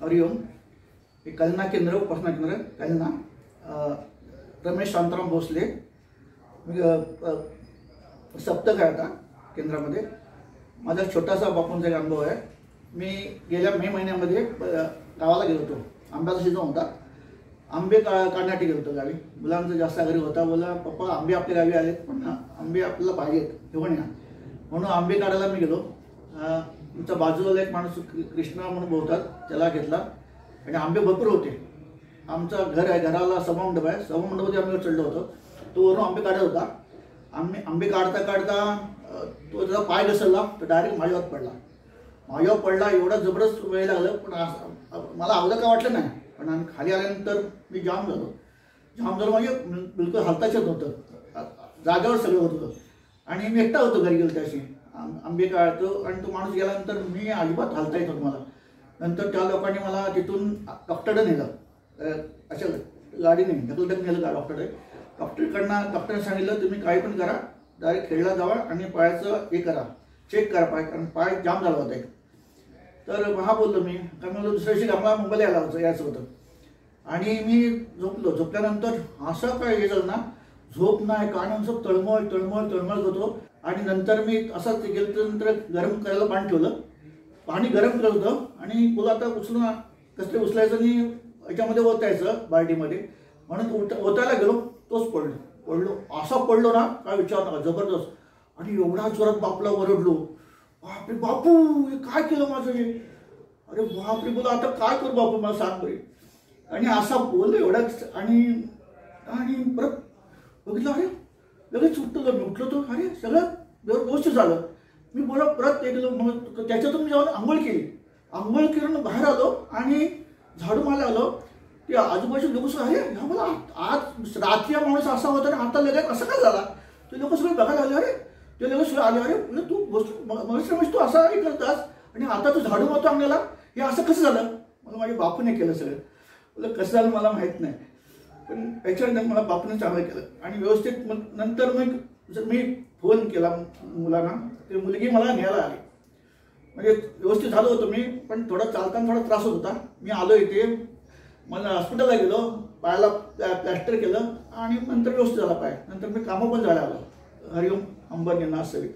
हरिओम. हे कलना केंद्र, उपासना केंद्र कलना, रमेश शांताराम भोसले. सप्तक आहे आता केंद्रामध्ये. माझा छोटासा बापूंचा एक अनुभव आहे. मी गेल्या मे महिन्यामध्ये गावाला गेलो होतो. आंब्याचा सीझन होता. आंबे काढण्यासाठी गेलो होतो गावी. मुलांचा जास्त घरी होता. बोला पप्पा आंबे आपल्या गावी आलेत, पण आंबे आपल्याला पाहिजेत, घेऊन या. म्हणून आंबे काढायला मी गेलो. आमच्या बाजूला एक माणूस कृष्णा म्हणून बोलतात, त्याला घेतला आणि आंबे भरपूर होते. आमचं घर आहे, घराला सभामंडप आहे. सभामंडपामध्ये आम्ही चढलो होतो. तो वरून आंबे काढत होता. आंबे काढता काढता तो त्याचा पाय घसरला, तो डायरेक्ट माझ्यावर पडला. माझ्यावर पडला, एवढा जबरदस्त वेळ लागलं, पण मला अवघड काय वाटलं नाही. पण आम्ही खाली आल्यानंतर मी जाम झालो म्हणजे बिलकुल हलताच येत नव्हतं. जागेवर सगळं होत होतं. आणि मी एकटा होतो घरी गेलो त्याशी. आंबे काढतो आणि तो माणूस गेल्यानंतर मी अजिबात हलता येत होतो मला. नंतर त्या लोकांनी मला तिथून डॉक्टरकडे नेलं. अशा गाडीने ढकलत नेलं का डॉक्टरकडे. डॉक्टरने सांगितलं तुम्ही काही पण करा, डायरेक्ट खेळला जावा आणि पायाचं हे करा, चेक करा पाय, कारण पाय जाम झाला होता एक. तर हा बोललो मी, कारण मला दुसऱ्या दिवशी आम्हाला मुंबईला यायचं होतं. आणि मी झोपल्यानंतर असं काय हे झालं ना, झोप नाही, कानांचं तळमळ करतो. आणि नंतर मी असंच गेल्यानंतर गरम करायला पाणी ठेवलं. पाणी गरम करत होतं आणि बोला आता उचलून कसं उचलायचं आणि याच्यामध्ये ओतायचं बाल्टीमध्ये. म्हणून ओतायला गेलो, तोच पडलो. असा पडलो ना, काय विचार नका, जबरदस्त. आणि एवढा जोरात बापला ओरडलो, बापरे बापू हे काय केलं माझं हे. अरे बापरे, बोला आता काय करू बापू, मला सांग बरे. आणि असा बोललो एवढाच. आणि परत बघितलं, अरे लगेच उठलो. मी उठलो तो, अरे सगळं व्यवस्थित झालं. मी बोला परत गेलो. मग त्याच्यातून मी जाऊन आंघोळ करून बाहेर आलो आणि झाडू मारायला आलो. ते आजूबाजू लोक सगळं, अरे ह्या मला आज रात्री माणूस असा होता आणि आता लगेच असं काय झाला. ते लोक सगळे बघायला आले. अरे ते लोक सगळे आले, अरे तू मग तू असा हे करतास आणि आता तू झाडू मारतो अंगणाला, हे असं कसं झालं. मला माझ्या बापूने केलं सगळं. बोला कसं झालं मला माहीत नाही, पण त्याच्यानंतर मला बापूने चांगलं केलं. आणि व्यवस्थित मग नंतर मी फोन केला मुलांना, ते मुलगी मला न्यायला आली. म्हणजे व्यवस्थित झालं होतं मी, पण थोडा चालताना थोडा त्रास होत होता. मी आलो इथे, मला हॉस्पिटलला गेलो, पायाला प्लॅस्टर केलं आणि नंतर व्यवस्थित झाला पाय. नंतर मी कामं पण झालं आलो. हरिओम अंबरनाथ सवित.